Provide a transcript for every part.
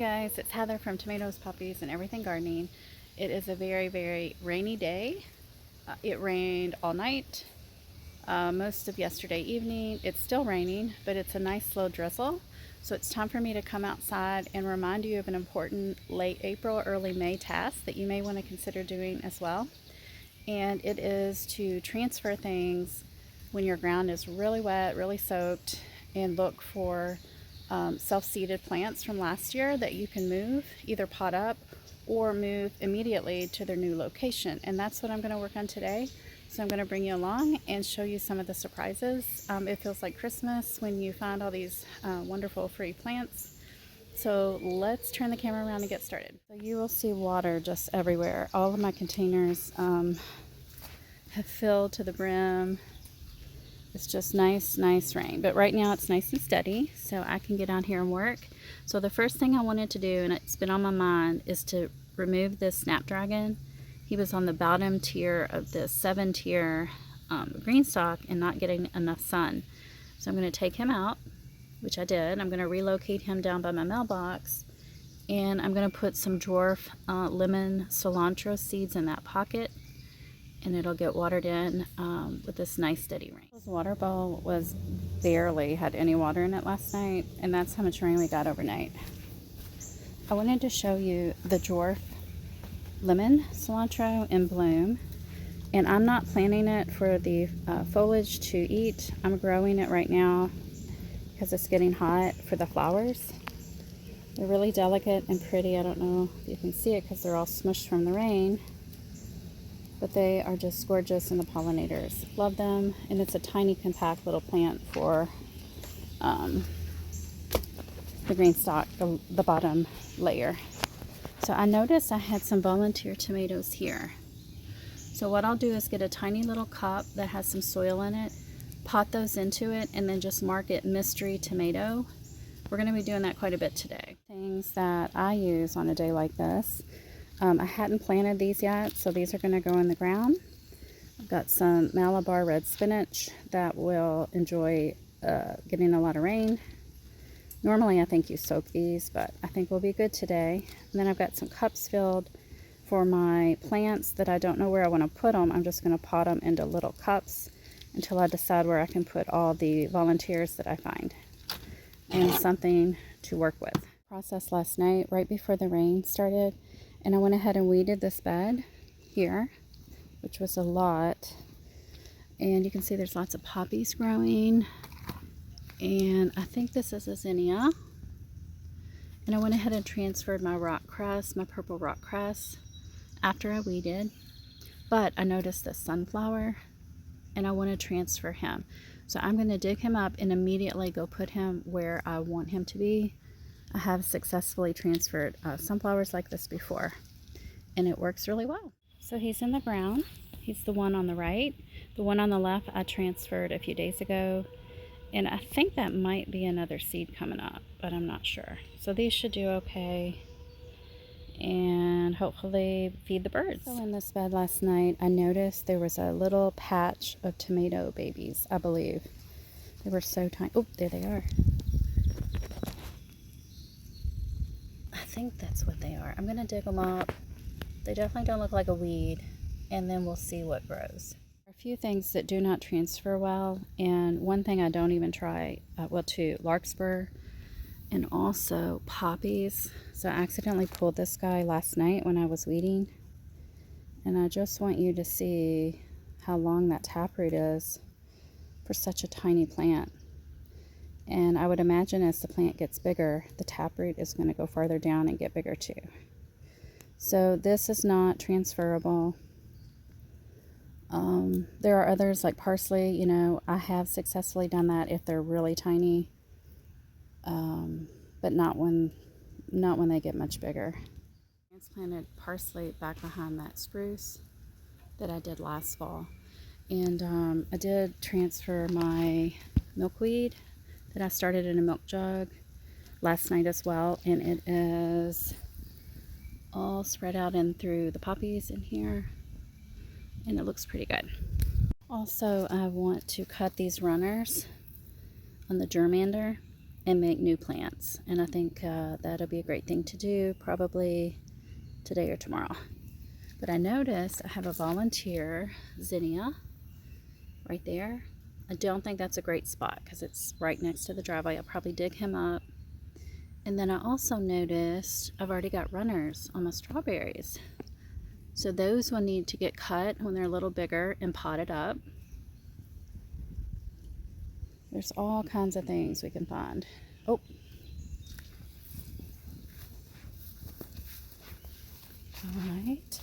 Guys, it's Heather from Tomatoes, Puppies, and Everything Gardening. It is a very, very rainy day. It rained all night, most of yesterday evening. It's still raining, but it's a nice slow drizzle. So it's time for me to come outside and remind you of an important late April, early May task that you may want to consider doing as well. And it is to transfer things when your ground is really wet, really soaked, and look for self-seeded plants from last year that you can move, either pot up or move immediately to their new location. And that's what I'm going to work on today. So I'm going to bring you along and show you some of the surprises. It feels like Christmas when you find all these wonderful free plants. So let's turn the camera around and get started. So you will see water just everywhere. All of my containers have filled to the brim. It's just nice rain, but right now it's nice and steady, so I can get out here and work. So the first thing I wanted to do, and it's been on my mind, is to remove this snapdragon. He was on the bottom tier of the 7-tier green stalk and not getting enough sun. So I'm going to take him out, which I did. I'm going to relocate him down by my mailbox, and I'm going to put some dwarf lemon cilantro seeds in that pocket, and it'll get watered in with this nice steady rain. This water bowl was barely had any water in it last night, and that's how much rain we got overnight. I wanted to show you the dwarf lemon cilantro in bloom, and I'm not planting it for the foliage to eat. I'm growing it right now because it's getting hot for the flowers. They're really delicate and pretty. I don't know if you can see it because they're all smushed from the rain, but they are just gorgeous, and the pollinators love them. And it's a tiny, compact little plant for the green stalk, the bottom layer. So I noticed I had some volunteer tomatoes here. So what I'll do is get a tiny little cup that has some soil in it, pot those into it, and then just mark it mystery tomato. We're going to be doing that quite a bit today. Things that I use on a day like this. I hadn't planted these yet, so these are going to go in the ground. I've got some Malabar red spinach that will enjoy getting a lot of rain. Normally I think you soak these, but I think we'll be good today. And then I've got some cups filled for my plants that I don't know where I want to put them. I'm just going to pot them into little cups until I decide where I can put all the volunteers that I find, and something to work with. Process last night right before the rain started, and I went ahead and weeded this bed here, which was a lot. And you can see there's lots of poppies growing, and I think this is a zinnia. And I went ahead and transferred my rock cress, my purple rock cress, after I weeded. But I noticed the sunflower, and I want to transfer him. So I'm going to dig him up and immediately go put him where I want him to be. I have successfully transferred sunflowers like this before, and it works really well. So he's in the ground. He's the one on the right. The one on the left I transferred a few days ago, and I think that might be another seed coming up, but I'm not sure. So these should do okay, and hopefully feed the birds. So in this bed last night, I noticed there was a little patch of tomato babies, I believe. They were so tiny. Oh, there they are. I think that's what they are. I'm going to dig them up. They definitely don't look like a weed, and then we'll see what grows. There are a few things that do not transfer well, and one thing I don't even try, two, larkspur and also poppies. So I accidentally pulled this guy last night when I was weeding, and I just want you to see how long that taproot is for such a tiny plant. And I would imagine as the plant gets bigger, the taproot is going to go farther down and get bigger too. So this is not transferable. There are others like parsley. You know, I have successfully done that if they're really tiny, but not when they get much bigger. I transplanted parsley back behind that spruce that I did last fall, and I did transfer my milkweed that I started in a milk jug last night as well, and it is all spread out in through the poppies in here, and it looks pretty good. Also, I want to cut these runners on the germander, and make new plants. And I think that'll be a great thing to do probably today or tomorrow. But I noticed I have a volunteer zinnia right there. I don't think that's a great spot because it's right next to the driveway. I'll probably dig him up. And then I also noticed I've already got runners on my strawberries. So those will need to get cut when they're a little bigger and potted up. There's all kinds of things we can find. Oh. Alright.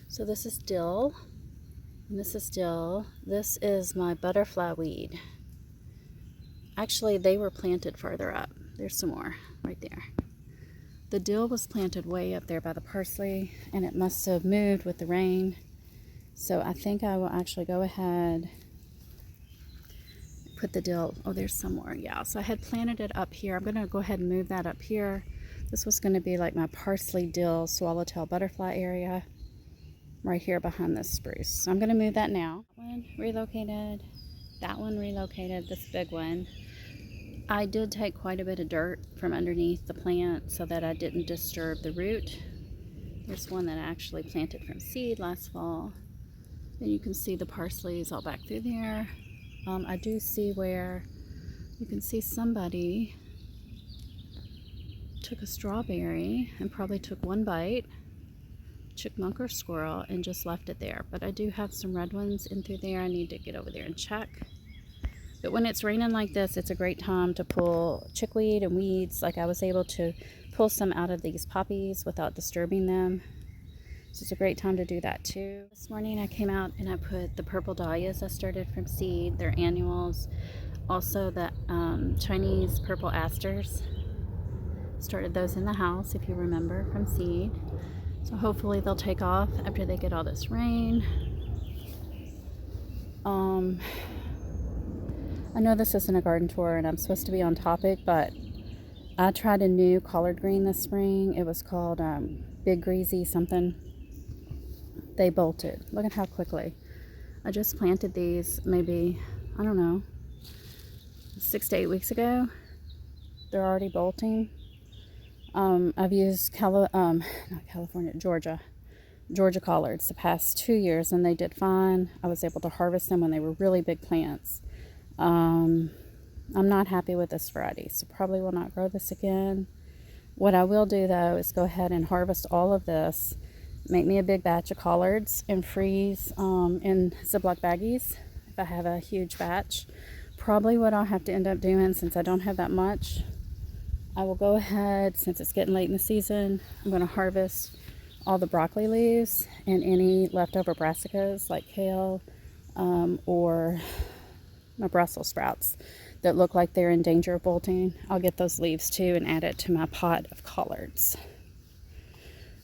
So this is dill. And this is dill. This is my butterfly weed. Actually, they were planted farther up. There's some more right there. The dill was planted way up there by the parsley, and it must have moved with the rain. So I think I will actually go ahead, put the dill, oh, there's some more, yeah. So I had planted it up here. I'm going to go ahead and move that up here. This was going to be like my parsley, dill, swallowtail butterfly area right here behind this spruce. So I'm going to move that now. That one relocated, that one relocated, this big one. I did take quite a bit of dirt from underneath the plant so that I didn't disturb the root. There's one that I actually planted from seed last fall. And you can see the parsley's all back through there. I do see where you can see somebody took a strawberry and probably took one bite, chipmunk or squirrel, and just left it there. But I do have some red ones in through there. I need to get over there and check. But when it's raining like this, it's a great time to pull chickweed and weeds. Like I was able to pull some out of these poppies without disturbing them. So it's a great time to do that too. This morning I came out and I put the purple dahlias I started from seed. They're annuals. Also the Chinese purple asters. Started those in the house, if you remember, from seed. So hopefully they'll take off after they get all this rain. I know this isn't a garden tour and I'm supposed to be on topic, but I tried a new collard green this spring. It was called Big Greasy something. They bolted. Look at how quickly. I just planted these maybe, I don't know, 6 to 8 weeks ago. They're already bolting. I've used Georgia collards the past 2 years and they did fine. I was able to harvest them when they were really big plants. I'm not happy with this variety, so probably will not grow this again. What I will do though is go ahead and harvest all of this, make me a big batch of collards and freeze in Ziploc baggies if I have a huge batch. Probably what I'll have to end up doing, since I don't have that much, I will go ahead, since it's getting late in the season, I'm going to harvest all the broccoli leaves and any leftover brassicas like kale or my Brussels sprouts that look like they're in danger of bolting. I'll get those leaves too and add it to my pot of collards.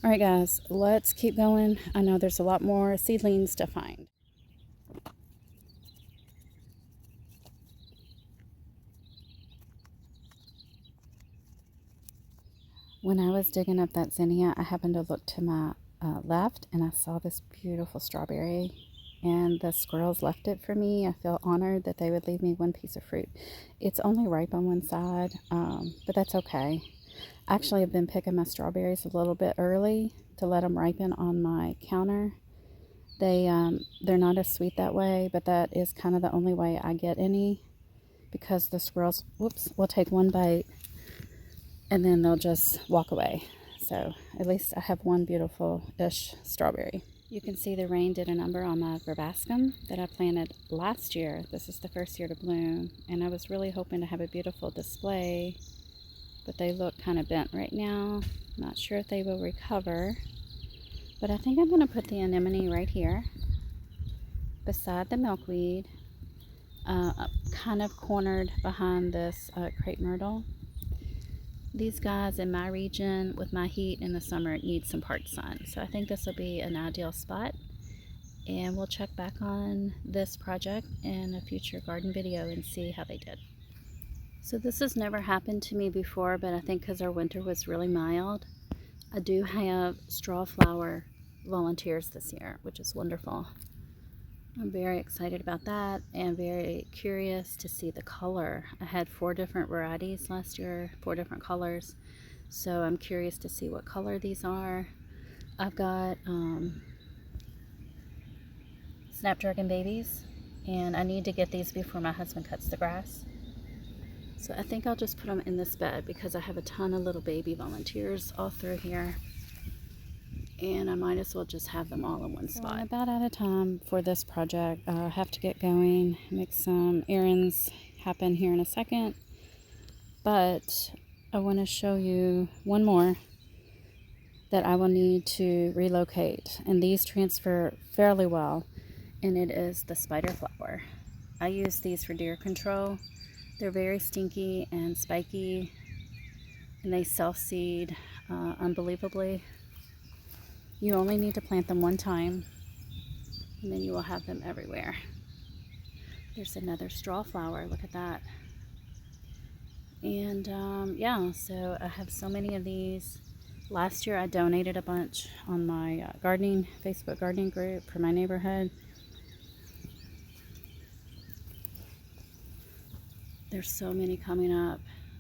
Alright guys, let's keep going. I know there's a lot more seedlings to find. When I was digging up that zinnia, I happened to look to my left and I saw this beautiful strawberry. And the squirrels left it for me. I feel honored that they would leave me one piece of fruit. It's only ripe on one side, but that's okay. Actually, I've been picking my strawberries a little bit early to let them ripen on my counter. They're not as sweet that way, but that is kind of the only way I get any, because the squirrels, will take one bite and then they'll just walk away. So at least I have one beautiful-ish strawberry. You can see the rain did a number on my verbascum that I planted last year. This is the first year to bloom, and I was really hoping to have a beautiful display, but they look kind of bent right now. Not sure if they will recover, but I think I'm going to put the anemone right here beside the milkweed, kind of cornered behind this crepe myrtle. These guys in my region with my heat in the summer need some part sun, so I think this will be an ideal spot, and we'll check back on this project in a future garden video and see how they did. So this has never happened to me before, but I think because our winter was really mild, I do have straw flower volunteers this year, which is wonderful. I'm very excited about that and very curious to see the color. I had 4 different varieties last year, 4 different colors. So I'm curious to see what color these are. I've got Snapdragon babies, and I need to get these before my husband cuts the grass. So I think I'll just put them in this bed because I have a ton of little baby volunteers all through here. And I might as well just have them all in one spot. I'm about out of time for this project. I have to get going, make some errands happen here in a second. But I want to show you one more that I will need to relocate. And these transfer fairly well. And it is the spider flower. I use these for deer control. They're very stinky and spiky, and they self-seed unbelievably. You only need to plant them one time, and then you will have them everywhere. There's another straw flower, look at that. And yeah, so I have so many of these. Last year I donated a bunch on my Facebook gardening group for my neighborhood. There's so many coming up.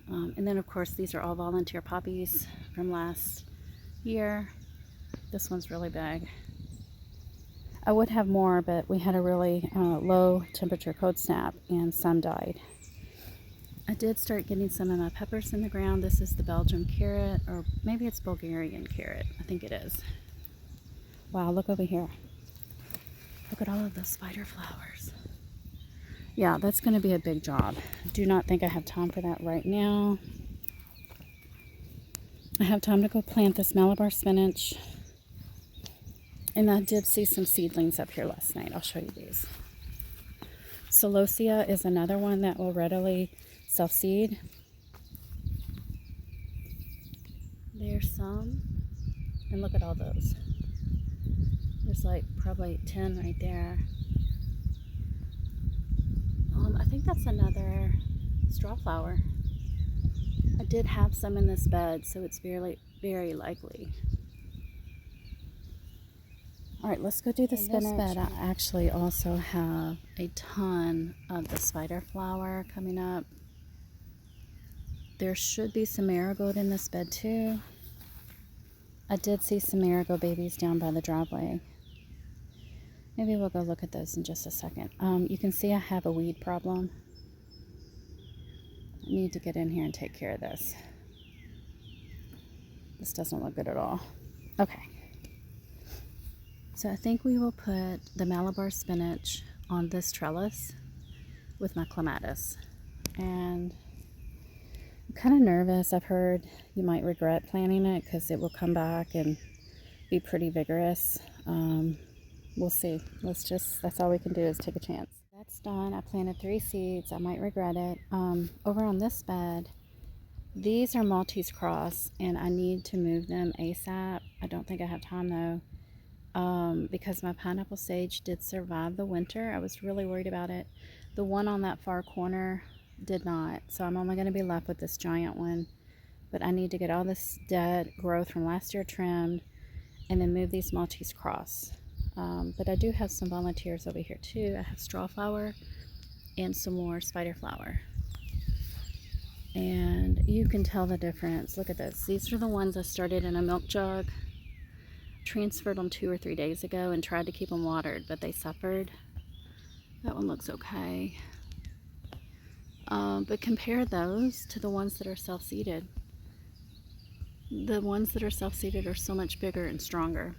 And then of course these are all volunteer poppies from last year. This one's really big. I would have more, but we had a really low temperature cold snap and some died. I did start getting some of my peppers in the ground. This is the Belgian carrot, or maybe it's Bulgarian carrot. I think it is. Wow, look over here. Look at all of those spider flowers. Yeah, that's going to be a big job. I do not think I have time for that right now. I have time to go plant this Malabar spinach. And I did see some seedlings up here last night. I'll show you these. Celosia is another one that will readily self-seed. There's some. And look at all those. There's like probably 10 right there. I think that's another straw flower. I did have some in this bed, so it's very, very likely. All right, let's go do the spinach. In this bed, I actually also have a ton of the spider flower coming up. There should be some marigold in this bed too. I did see some marigold babies down by the driveway. Maybe we'll go look at those in just a second. You can see I have a weed problem. I need to get in here and take care of this. This doesn't look good at all. Okay. So I think we will put the Malabar spinach on this trellis with my clematis. And I'm kind of nervous. I've heard you might regret planting it because it will come back and be pretty vigorous. We'll see. That's all we can do is take a chance. That's done. I planted 3 seeds. I might regret it. Over on this bed, these are Maltese cross, and I need to move them ASAP. I don't think I have time though, because my pineapple sage did survive the winter. I was really worried about it. The one on that far corner did not, so I'm only going to be left with this giant one. But I need to get all this dead growth from last year trimmed, and then move these Maltese cross. But I do have some volunteers over here too. I have straw flower and some more spider flower. And you can tell the difference. Look at this. These are the ones I started in a milk jug. Transferred them 2 or 3 days ago and tried to keep them watered, but they suffered. That one looks okay. But compare those to the ones that are self-seeded. The ones that are self-seeded are so much bigger and stronger.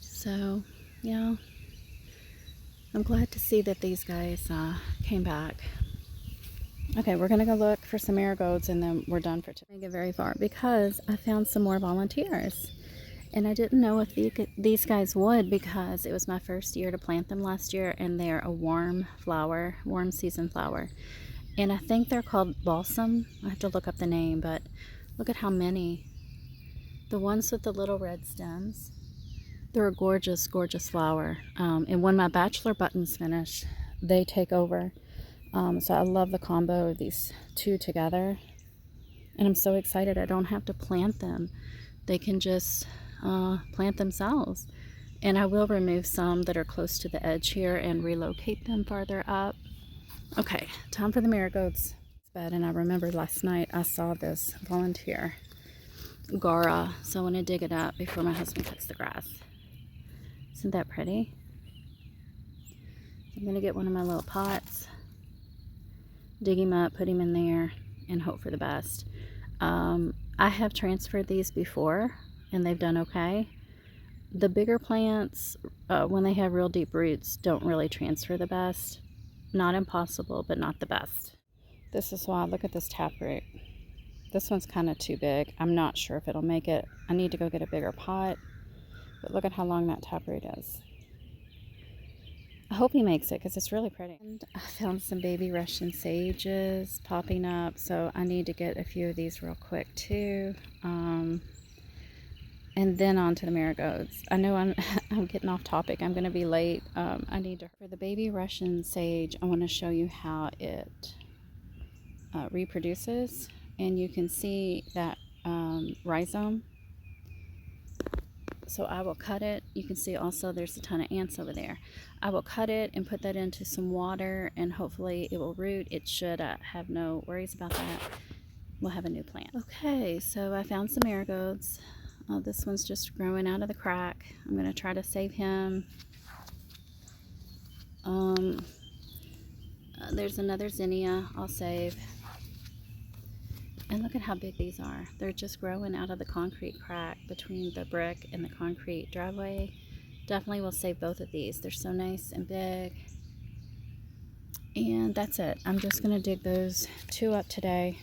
So, yeah, I'm glad to see that these guys came back. Okay, we're going to go look for some marigolds and then we're done for today. I didn't get very far because I found some more volunteers. And I didn't know if these guys would because it was my first year to plant them last year, and they're a warm season flower. And I think they're called balsam. I have to look up the name, but look at how many. The ones with the little red stems. They're a gorgeous, gorgeous flower. And when my bachelor buttons finish, they take over. So I love the combo of these two together. And I'm so excited I don't have to plant them. They can just plant themselves. And I will remove some that are close to the edge here and relocate them farther up. Okay, time for the marigolds. It's bad, and I remembered last night I saw this volunteer Gara, so I want to dig it up before my husband cuts the grass. Isn't that pretty? I'm going to get one of my little pots, dig him up, put him in there, and hope for the best. I have transferred these before, and they've done okay. The bigger plants, when they have real deep roots, don't really transfer the best. Not impossible, but not the best. This is why, look at this taproot. This one's kind of too big. I'm not sure if it'll make it. I need to go get a bigger pot, but look at how long that taproot is. I hope he makes it because it's really pretty. And I found some baby Russian sages popping up, so I need to get a few of these real quick too. And then on to the marigolds. I know I'm getting off topic. I'm going to be late. I need to. For the baby Russian sage, I want to show you how it reproduces. And you can see that rhizome. So I will cut it. You can see also there's a ton of ants over there. I will cut it and put that into some water, and hopefully it will root. It should have no worries about that. We'll have a new plant. Okay, so I found some marigolds. This one's just growing out of the crack. I'm going to try to save him. There's another zinnia I'll save. And look at how big these are. They're just growing out of the concrete crack between the brick and the concrete driveway. Definitely will save both of these. They're so nice and big. And that's it. I'm just going to dig those 2 up today.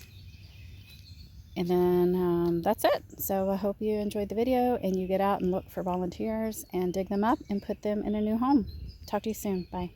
And then that's it. So I hope you enjoyed the video and you get out and look for volunteers and dig them up and put them in a new home. Talk to you soon. Bye.